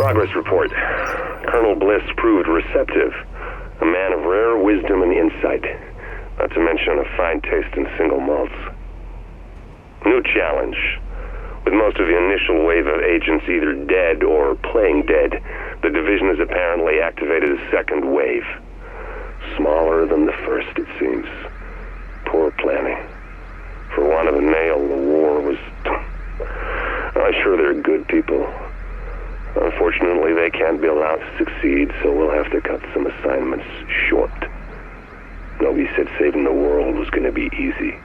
Progress report. Colonel Bliss proved receptive. A man of rare wisdom and insight. Not to mention a fine taste in single malts. New challenge. With most of the initial wave of agents either dead or playing dead, the division has apparently activated a second wave. Smaller than the first, it seems. Poor planning. For want of a nail, the war was... I'm sure they're good people. Unfortunately, they can't be allowed to succeed, so we'll have to cut some assignments short. Nobody said saving the world was going to be easy.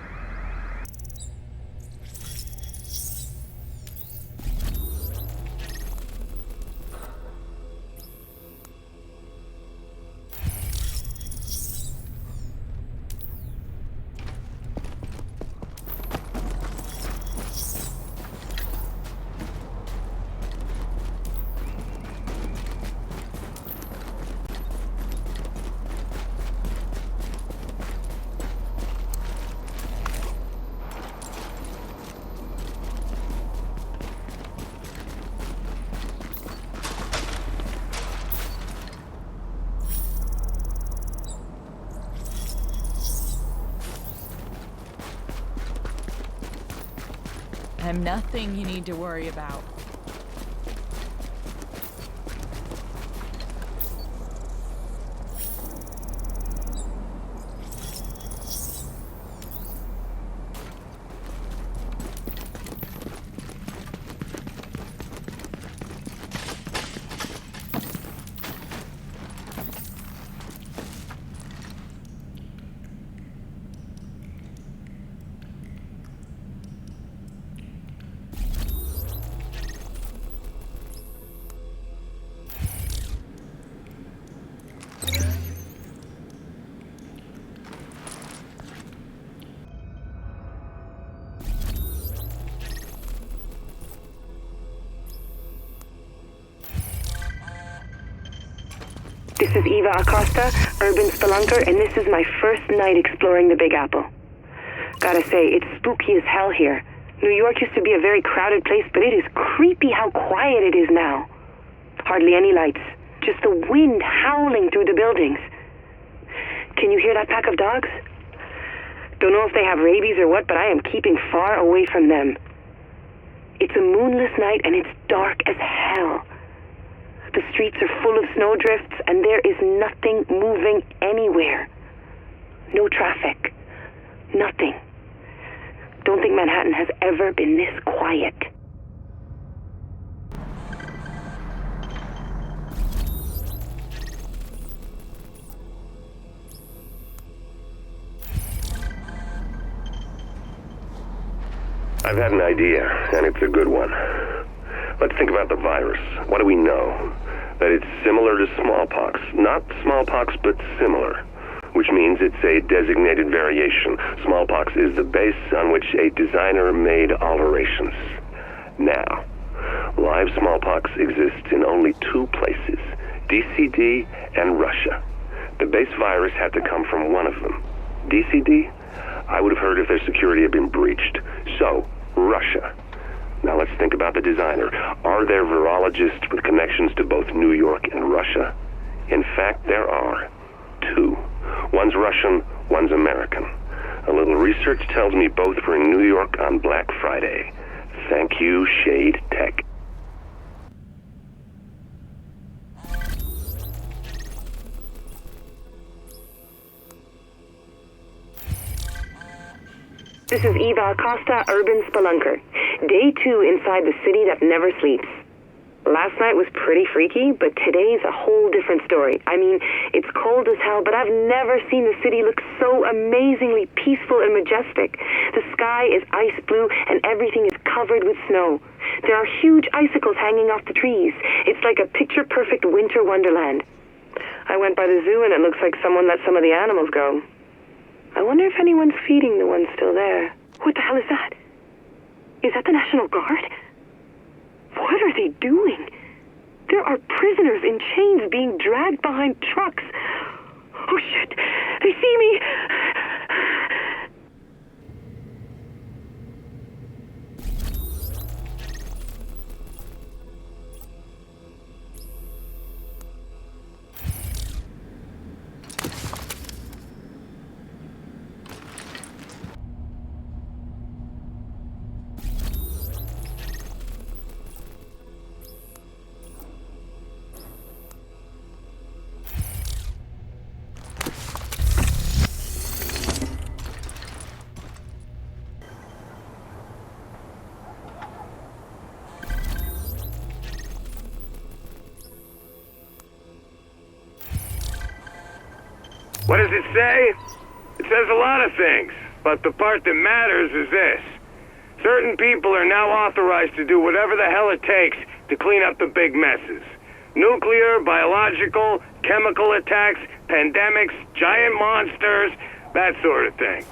I'm nothing you need to worry about. This is Eva Acosta, urban spelunker, and this is my first night exploring the Big Apple. Gotta say, it's spooky as hell here. New York used to be a very crowded place, but it is creepy how quiet it is now. Hardly any lights, just the wind howling through the buildings. Can you hear that pack of dogs? Don't know if they have rabies or what, but I am keeping far away from them. It's a moonless night and it's dark as hell. The streets are full of snowdrifts and there is nothing moving anywhere. No traffic. Nothing. Don't think Manhattan has ever been this quiet. I've had an idea, and it's a good one. Let's think about the virus. What do we know? That it's similar to smallpox. Not smallpox, but similar. Which means it's a designated variation. Smallpox is the base on which a designer made alterations. Now, live smallpox exists in only two places, DCD and Russia. The base virus had to come from one of them. DCD? I would have heard if their security had been breached. So, Russia. Now let's think about the designer. Are there virologists with connections to both New York and Russia? In fact, there are. Two. One's Russian, one's American. A little research tells me both were in New York on Black Friday. Thank you, Shade Tech. This is Eva Acosta, urban spelunker. Day 2 inside the city that never sleeps. Last night was pretty freaky, but today's a whole different story. I mean, it's cold as hell, but I've never seen the city look so amazingly peaceful and majestic. The sky is ice blue and everything is covered with snow. There are huge icicles hanging off the trees. It's like a picture-perfect winter wonderland. I went by the zoo and it looks like someone let some of the animals go. I wonder if anyone's feeding the ones still there. What the hell is that? Is that the National Guard? What are they doing? There are prisoners in chains being dragged behind trucks. Oh shit! They see me! What does it say? It says a lot of things, but the part that matters is this. Certain people are now authorized to do whatever the hell it takes to clean up the big messes. Nuclear, biological, chemical attacks, pandemics, giant monsters, that sort of thing.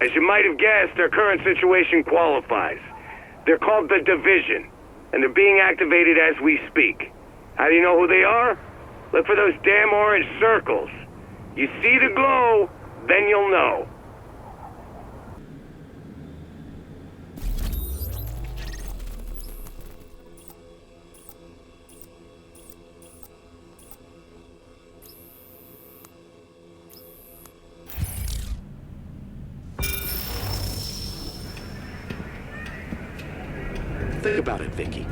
As you might have guessed, our current situation qualifies. They're called the Division, and they're being activated as we speak. How do you know who they are? Look for those damn orange circles. You see the glow, then you'll know. Think about it, Vicky.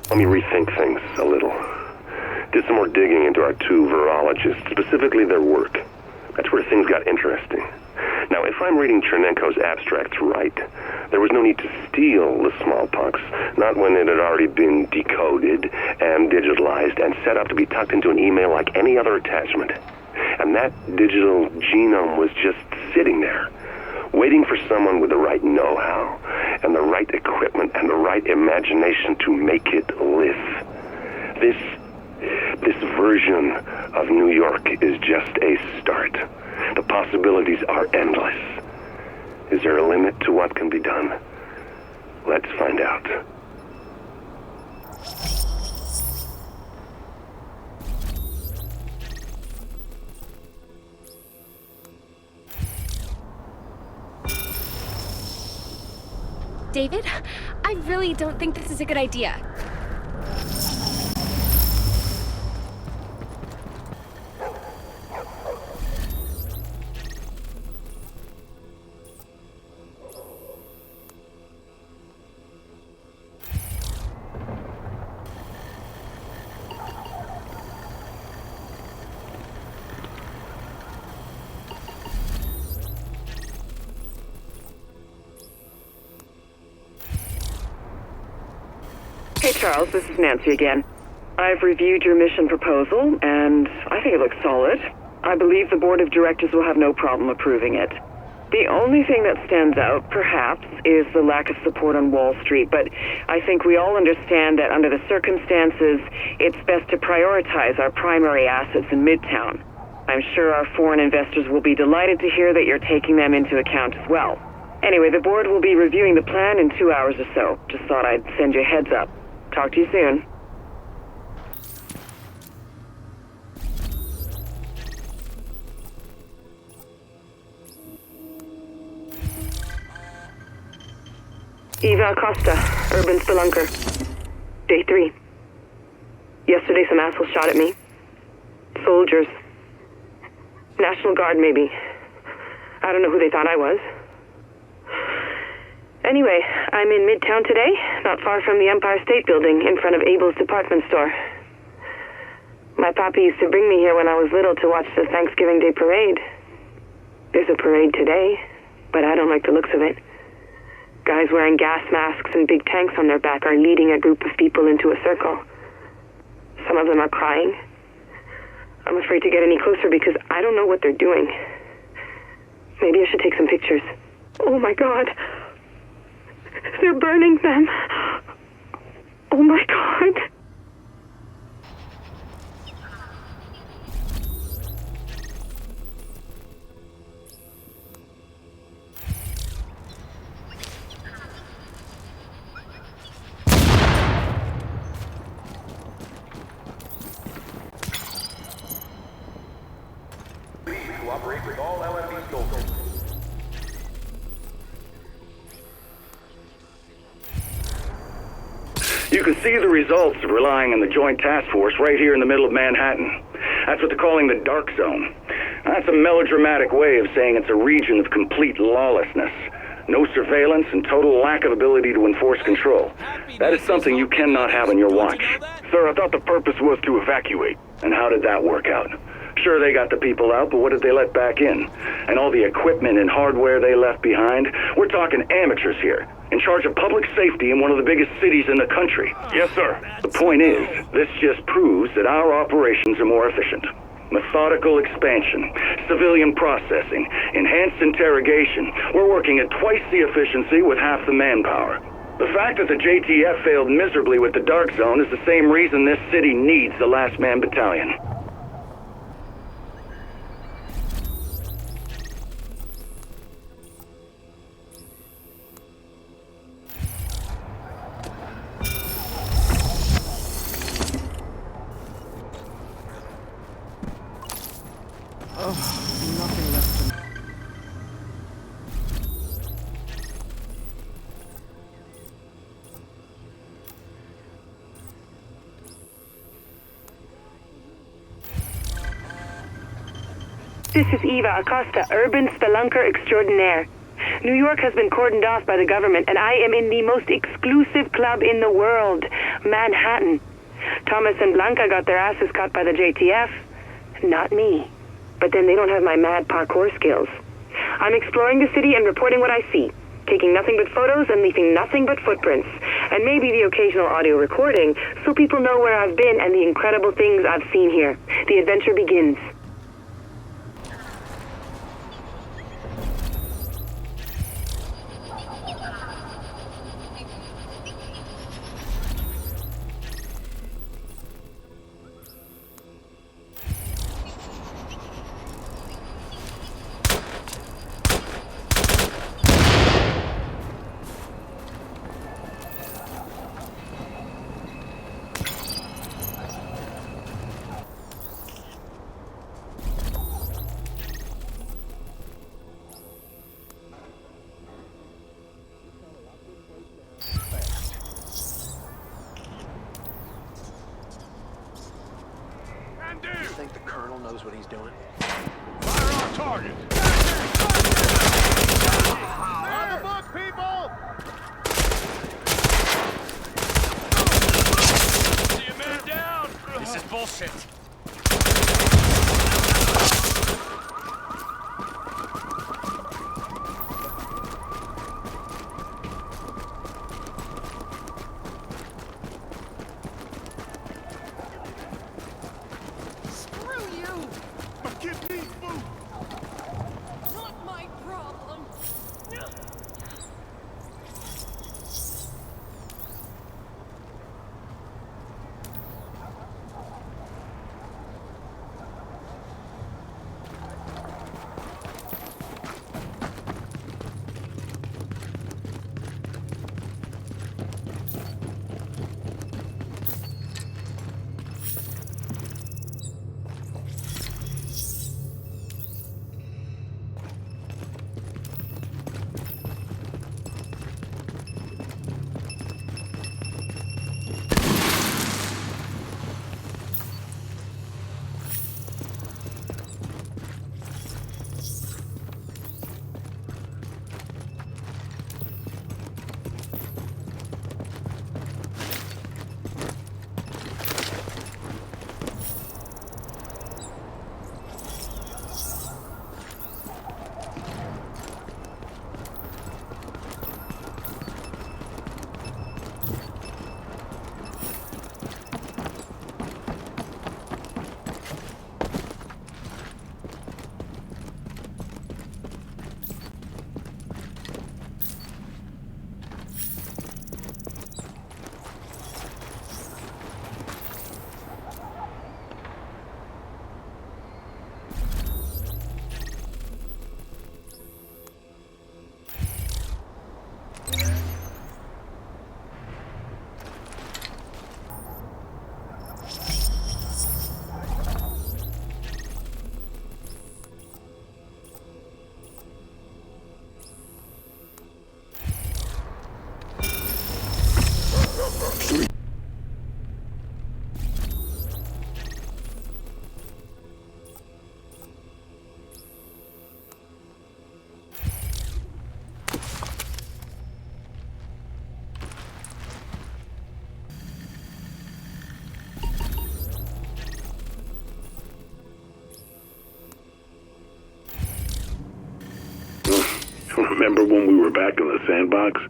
Let me rethink things a little. Did some more digging into our two virologists, specifically their work. That's where things got interesting. Now, if I'm reading Chernenko's abstracts right, there was no need to steal the smallpox, not when it had already been decoded and digitalized and set up to be tucked into an email like any other attachment. And that digital genome was just sitting there, waiting for someone with the right know-how and the right equipment and the right imagination to make it live. This version of New York is just a start. The possibilities are endless. Is there a limit to what can be done? Let's find out. David, I really don't think this is a good idea. Hey Charles, this is Nancy again. I've reviewed your mission proposal, and I think it looks solid. I believe the board of directors will have no problem approving it. The only thing that stands out, perhaps, is the lack of support on Wall Street, but I think we all understand that under the circumstances, it's best to prioritize our primary assets in Midtown. I'm sure our foreign investors will be delighted to hear that you're taking them into account as well. Anyway, the board will be reviewing the plan in 2 hours or so. Just thought I'd send you a heads up. Talk to you soon. Eva Acosta, Urban Spelunker. Day 3. Yesterday some assholes shot at me. Soldiers. National Guard, maybe. I don't know who they thought I was. Anyway, I'm in Midtown today, not far from the Empire State Building, in front of Abel's department store. My papi used to bring me here when I was little to watch the Thanksgiving Day parade. There's a parade today, but I don't like the looks of it. Guys wearing gas masks and big tanks on their back are leading a group of people into a circle. Some of them are crying. I'm afraid to get any closer because I don't know what they're doing. Maybe I should take some pictures. Oh my God. They're burning them. Oh my God. Please cooperate with all LMB soldiers. You can see the results of relying on the Joint Task Force right here in the middle of Manhattan. That's what they're calling the Dark Zone. That's a melodramatic way of saying it's a region of complete lawlessness. No surveillance and total lack of ability to enforce control. That is something you cannot have on your watch. Sir, I thought the purpose was to evacuate. And how did that work out? Sure, they got the people out, but what did they let back in? And all the equipment and hardware they left behind? We're talking amateurs here, in charge of public safety in one of the biggest cities in the country. Yes, sir. The point is, this just proves that our operations are more efficient. Methodical expansion, civilian processing, enhanced interrogation. We're working at twice the efficiency with half the manpower. The fact that the JTF failed miserably with the Dark Zone is the same reason this city needs the Last Man Battalion. Nothing left to... This is Eva Acosta, urban spelunker extraordinaire. New York has been cordoned off by the government, and I am in the most exclusive club in the world, Manhattan. Thomas and Blanca got their asses cut by the JTF. Not me. But then they don't have my mad parkour skills. I'm exploring the city and reporting what I see, taking nothing but photos and leaving nothing but footprints, and maybe the occasional audio recording, so people know where I've been and the incredible things I've seen here. The adventure begins. You think the Colonel knows what he's doing? Fire on target! On the book, people! See a man down! This is bullshit. Not my problem. Remember when we were back in the sandbox?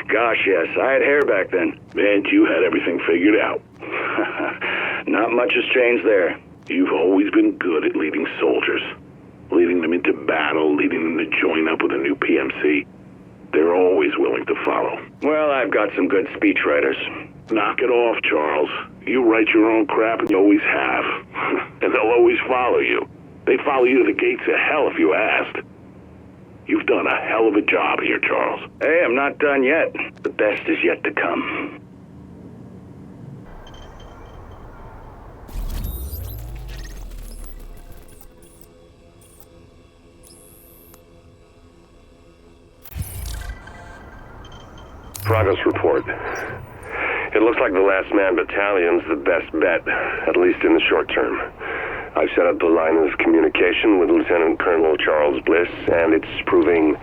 Gosh, yes. I had hair back then. And you had everything figured out. Not much has changed there. You've always been good at leading soldiers. Leading them into battle, leading them to join up with a new PMC. They're always willing to follow. Well, I've got some good speechwriters. Knock it off, Charles. You write your own crap and you always have. And they'll always follow you. They follow you to the gates of hell if you asked. You've done a hell of a job here, Charles. Hey, I'm not done yet. The best is yet to come. Progress report. It looks like the Last Man Battalion's the best bet, at least in the short term. I've set up a line of communication with Lieutenant Colonel Charles Bliss, and it's proving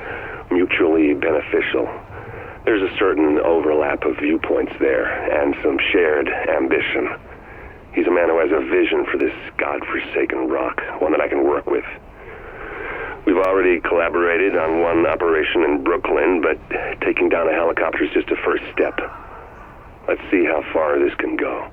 mutually beneficial. There's a certain overlap of viewpoints there, and some shared ambition. He's a man who has a vision for this godforsaken rock, one that I can work with. We've already collaborated on one operation in Brooklyn, but taking down a helicopter is just a first step. Let's see how far this can go.